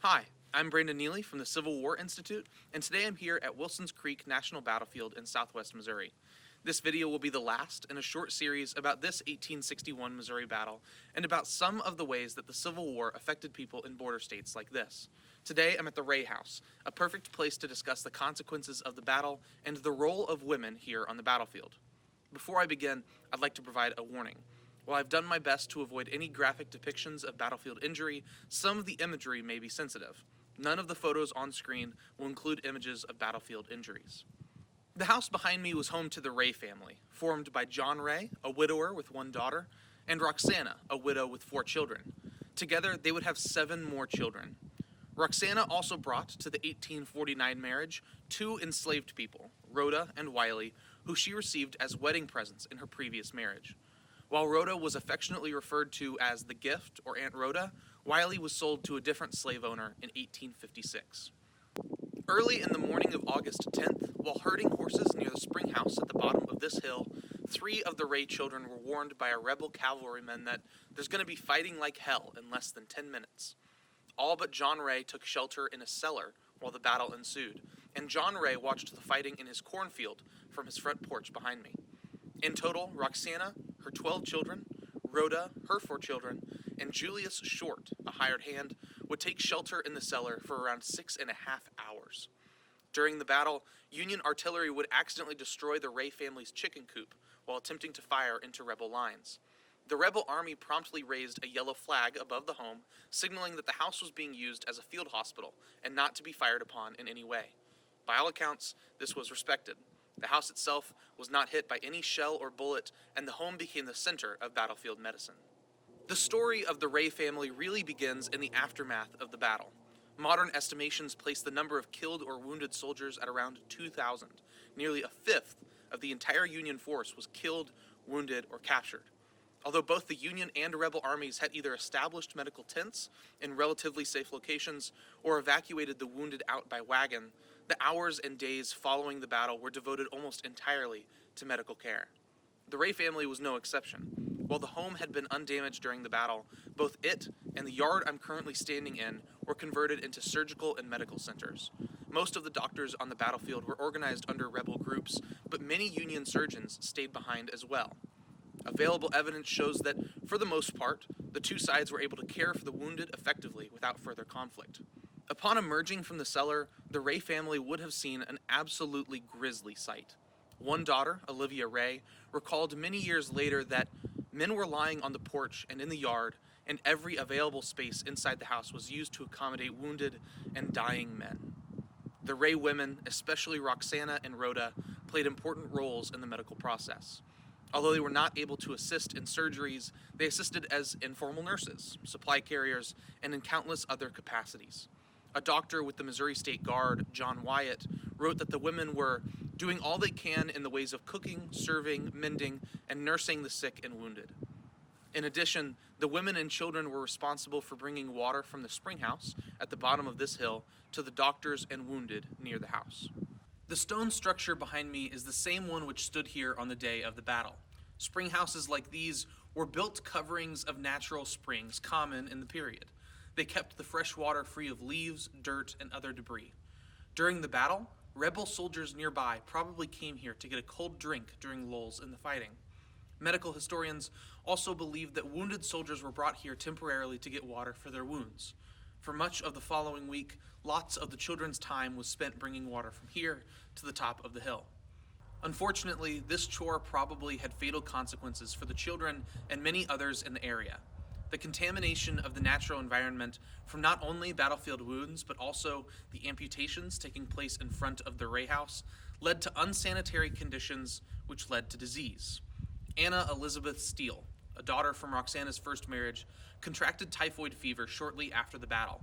Hi, I'm Brandon Neely from the Civil War Institute, and today I'm here at Wilson's Creek National Battlefield in southwest Missouri. This video will be the last in a short series about this 1861 Missouri battle and about some of the ways that the Civil War affected people in border states like this. Today I'm at the Ray House, a perfect place to discuss the consequences of the battle and the role of women here on the battlefield. Before I begin, I'd like to provide a warning. While I've done my best to avoid any graphic depictions of battlefield injury, some of the imagery may be sensitive. None of the photos on screen will include images of battlefield injuries. The house behind me was home to the Ray family, formed by John Ray, a widower with one daughter, and Roxana, a widow with 4 children. Together, they would have 7 more children. Roxana also brought to the 1849 marriage 2 enslaved people, Rhoda and Wiley, who she received as wedding presents in her previous marriage. While Rhoda was affectionately referred to as the Gift or Aunt Rhoda, Wiley was sold to a different slave owner in 1856. Early in the morning of August 10th, while herding horses near the spring house at the bottom of this hill, 3 of the Ray children were warned by a rebel cavalryman that there's going to be fighting like hell in less than 10 minutes. All but John Ray took shelter in a cellar while the battle ensued, and John Ray watched the fighting in his cornfield from his front porch behind me. In total, Roxana, her 12 children, Rhoda, her 4 children, and Julius Short, a hired hand, would take shelter in the cellar for around 6.5 hours. During the battle, Union artillery would accidentally destroy the Ray family's chicken coop while attempting to fire into rebel lines. The rebel army promptly raised a yellow flag above the home, signaling that the house was being used as a field hospital and not to be fired upon in any way. By all accounts, this was respected. The house itself was not hit by any shell or bullet, and the home became the center of battlefield medicine. The story of the Ray family really begins in the aftermath of the battle. Modern estimations place the number of killed or wounded soldiers at around 2,000. Nearly a fifth of the entire Union force was killed, wounded, or captured. Although both the Union and Rebel armies had either established medical tents in relatively safe locations or evacuated the wounded out by wagon, the hours and days following the battle were devoted almost entirely to medical care. The Ray family was no exception. While the home had been undamaged during the battle, both it and the yard I'm currently standing in were converted into surgical and medical centers. Most of the doctors on the battlefield were organized under rebel groups, but many Union surgeons stayed behind as well. Available evidence shows that, for the most part, the two sides were able to care for the wounded effectively without further conflict. Upon emerging from the cellar, the Ray family would have seen an absolutely grisly sight. One daughter, Olivia Ray, recalled many years later that men were lying on the porch and in the yard, and every available space inside the house was used to accommodate wounded and dying men. The Ray women, especially Roxana and Rhoda, played important roles in the medical process. Although they were not able to assist in surgeries, they assisted as informal nurses, supply carriers, and in countless other capacities. A doctor with the Missouri State Guard, John Wyatt, wrote that the women were doing all they can in the ways of cooking, serving, mending, and nursing the sick and wounded. In addition, the women and children were responsible for bringing water from the spring house at the bottom of this hill to the doctors and wounded near the house. The stone structure behind me is the same one which stood here on the day of the battle. Spring houses like these were built coverings of natural springs common in the period. They kept the fresh water free of leaves, dirt, and other debris. During the battle, rebel soldiers nearby probably came here to get a cold drink during lulls in the fighting. Medical historians also believe that wounded soldiers were brought here temporarily to get water for their wounds. For much of the following week, lots of the children's time was spent bringing water from here to the top of the hill. Unfortunately, this chore probably had fatal consequences for the children and many others in the area. The contamination of the natural environment from not only battlefield wounds, but also the amputations taking place in front of the Ray house, led to unsanitary conditions which led to disease. Anna Elizabeth Steele, a daughter from Roxana's first marriage, contracted typhoid fever shortly after the battle.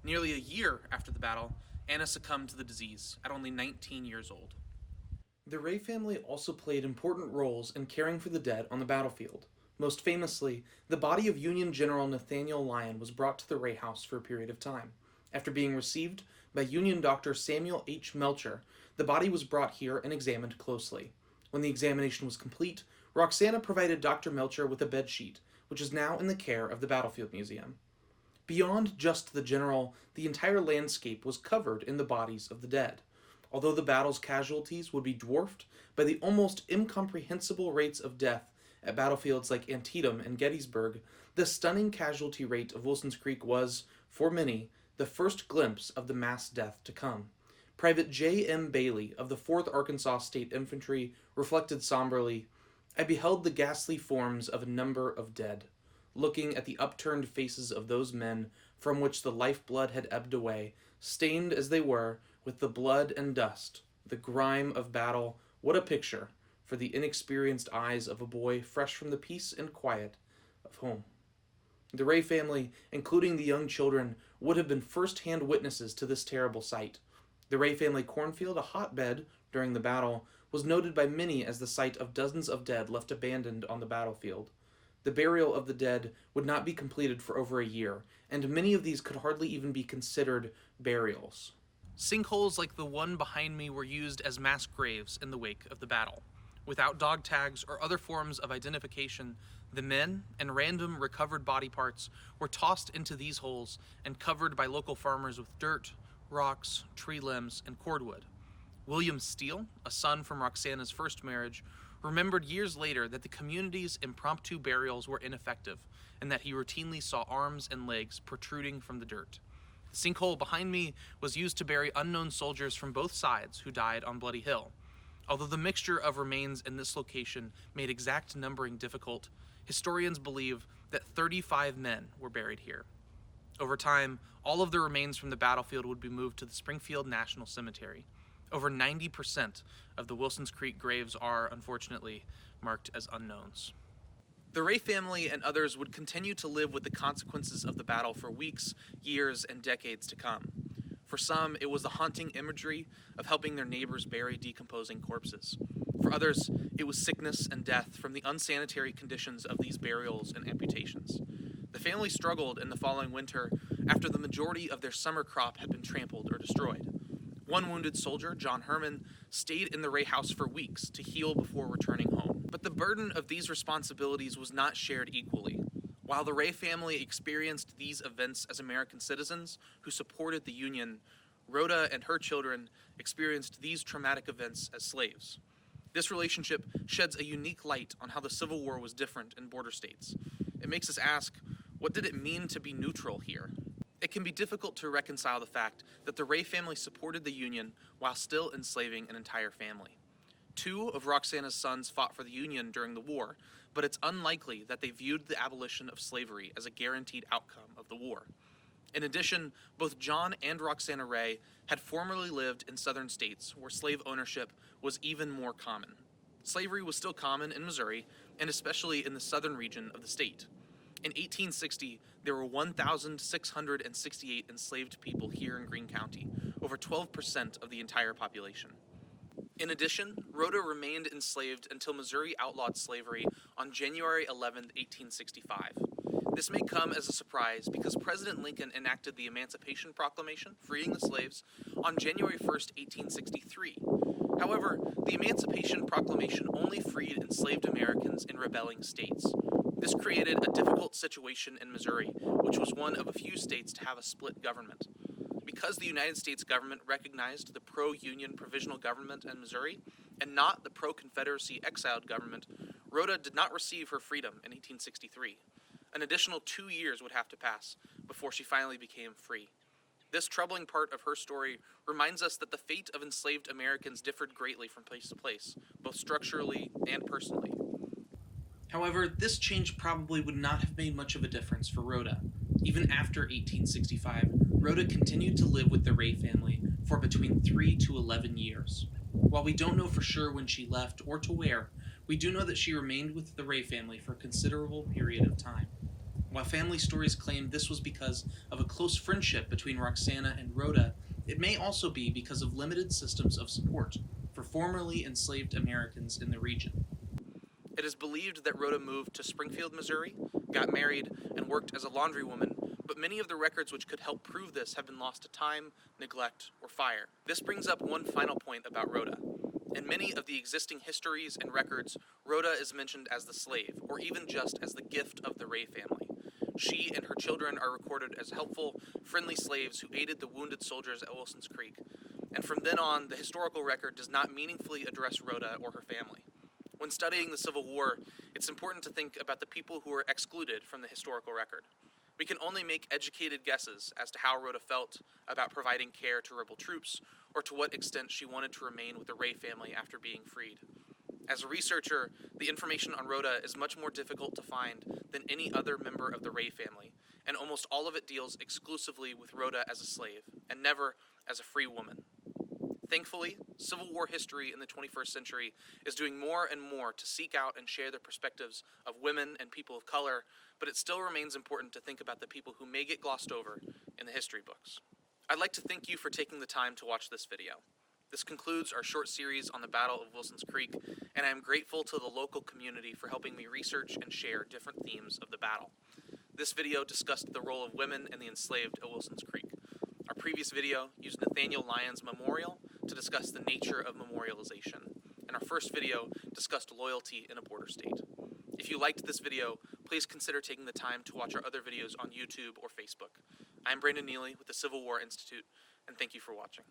Nearly a year after the battle, Anna succumbed to the disease at only 19 years old. The Ray family also played important roles in caring for the dead on the battlefield. Most famously, the body of Union General Nathaniel Lyon was brought to the Ray house for a period of time. After being received by Union Dr. Samuel H. Melcher, the body was brought here and examined closely. When the examination was complete, Roxana provided Dr. Melcher with a bedsheet, which is now in the care of the Battlefield Museum. Beyond just the general, the entire landscape was covered in the bodies of the dead. Although the battle's casualties would be dwarfed by the almost incomprehensible rates of death at battlefields like Antietam and Gettysburg, the stunning casualty rate of Wilson's Creek was, for many, the first glimpse of the mass death to come. Private J. M. Bailey of the 4th Arkansas State Infantry reflected somberly, "I beheld the ghastly forms of a number of dead. Looking at the upturned faces of those men from which the lifeblood had ebbed away, stained as they were with the blood and dust, the grime of battle, what a picture for the inexperienced eyes of a boy fresh from the peace and quiet of home." The Ray family, including the young children, would have been first-hand witnesses to this terrible sight. The Ray family cornfield, a hotbed during the battle, was noted by many as the site of dozens of dead left abandoned on the battlefield. The burial of the dead would not be completed for over a year, and many of these could hardly even be considered burials. Sinkholes like the one behind me were used as mass graves in the wake of the battle. Without dog tags or other forms of identification, the men and random recovered body parts were tossed into these holes and covered by local farmers with dirt, rocks, tree limbs, and cordwood. William Steele, a son from Roxana's first marriage, remembered years later that the community's impromptu burials were ineffective and that he routinely saw arms and legs protruding from the dirt. The sinkhole behind me was used to bury unknown soldiers from both sides who died on Bloody Hill. Although the mixture of remains in this location made exact numbering difficult, historians believe that 35 men were buried here. Over time, all of the remains from the battlefield would be moved to the Springfield National Cemetery. Over 90% of the Wilson's Creek graves are, unfortunately, marked as unknowns. The Ray family and others would continue to live with the consequences of the battle for weeks, years, and decades to come. For some, it was the haunting imagery of helping their neighbors bury decomposing corpses. For others, it was sickness and death from the unsanitary conditions of these burials and amputations. The family struggled in the following winter after the majority of their summer crop had been trampled or destroyed. One wounded soldier, John Herman, stayed in the Ray house for weeks to heal before returning home. But the burden of these responsibilities was not shared equally. While the Ray family experienced these events as American citizens who supported the Union, Rhoda and her children experienced these traumatic events as slaves. This relationship sheds a unique light on how the Civil War was different in border states. It makes us ask, what did it mean to be neutral here? It can be difficult to reconcile the fact that the Ray family supported the Union while still enslaving an entire family. 2 of Roxana's sons fought for the Union during the war, but it's unlikely that they viewed the abolition of slavery as a guaranteed outcome of the war. In addition, both John and Roxana Ray had formerly lived in southern states where slave ownership was even more common. Slavery was still common in Missouri, and especially in the southern region of the state. In 1860, there were 1,668 enslaved people here in Greene County, over 12% of the entire population. In addition, Rhoda remained enslaved until Missouri outlawed slavery on January 11, 1865. This may come as a surprise because President Lincoln enacted the Emancipation Proclamation, freeing the slaves, on January 1, 1863. However, the Emancipation Proclamation only freed enslaved Americans in rebelling states. This created a difficult situation in Missouri, which was one of a few states to have a split government. Because the United States government recognized the pro-Union provisional government in Missouri, and not the pro-Confederacy exiled government, Rhoda did not receive her freedom in 1863. An additional 2 years would have to pass before she finally became free. This troubling part of her story reminds us that the fate of enslaved Americans differed greatly from place to place, both structurally and personally. However, this change probably would not have made much of a difference for Rhoda. Even after 1865, Rhoda continued to live with the Ray family for between 3 to 11 years. While we don't know for sure when she left or to where, we do know that she remained with the Ray family for a considerable period of time. While family stories claim this was because of a close friendship between Roxana and Rhoda, it may also be because of limited systems of support for formerly enslaved Americans in the region. It is believed that Rhoda moved to Springfield, Missouri, got married, and worked as a laundrywoman, but many of the records which could help prove this have been lost to time, neglect, or fire. This brings up one final point about Rhoda. In many of the existing histories and records, Rhoda is mentioned as the slave, or even just as the gift of the Ray family. She and her children are recorded as helpful, friendly slaves who aided the wounded soldiers at Wilson's Creek. And from then on, the historical record does not meaningfully address Rhoda or her family. When studying the Civil War, it's important to think about the people who were excluded from the historical record. We can only make educated guesses as to how Rhoda felt about providing care to rebel troops, or to what extent she wanted to remain with the Ray family after being freed. As a researcher, the information on Rhoda is much more difficult to find than any other member of the Ray family, and almost all of it deals exclusively with Rhoda as a slave, and never as a free woman. Thankfully, Civil War history in the 21st century is doing more and more to seek out and share the perspectives of women and people of color, but it still remains important to think about the people who may get glossed over in the history books. I'd like to thank you for taking the time to watch this video. This concludes our short series on the Battle of Wilson's Creek, and I am grateful to the local community for helping me research and share different themes of the battle. This video discussed the role of women and the enslaved at Wilson's Creek. Our previous video used Nathaniel Lyon's memorial to discuss the nature of memorialization, and our first video discussed loyalty in a border state. If you liked this video, please consider taking the time to watch our other videos on YouTube or Facebook. I'm Brandon Neely with the Civil War Institute, and thank you for watching.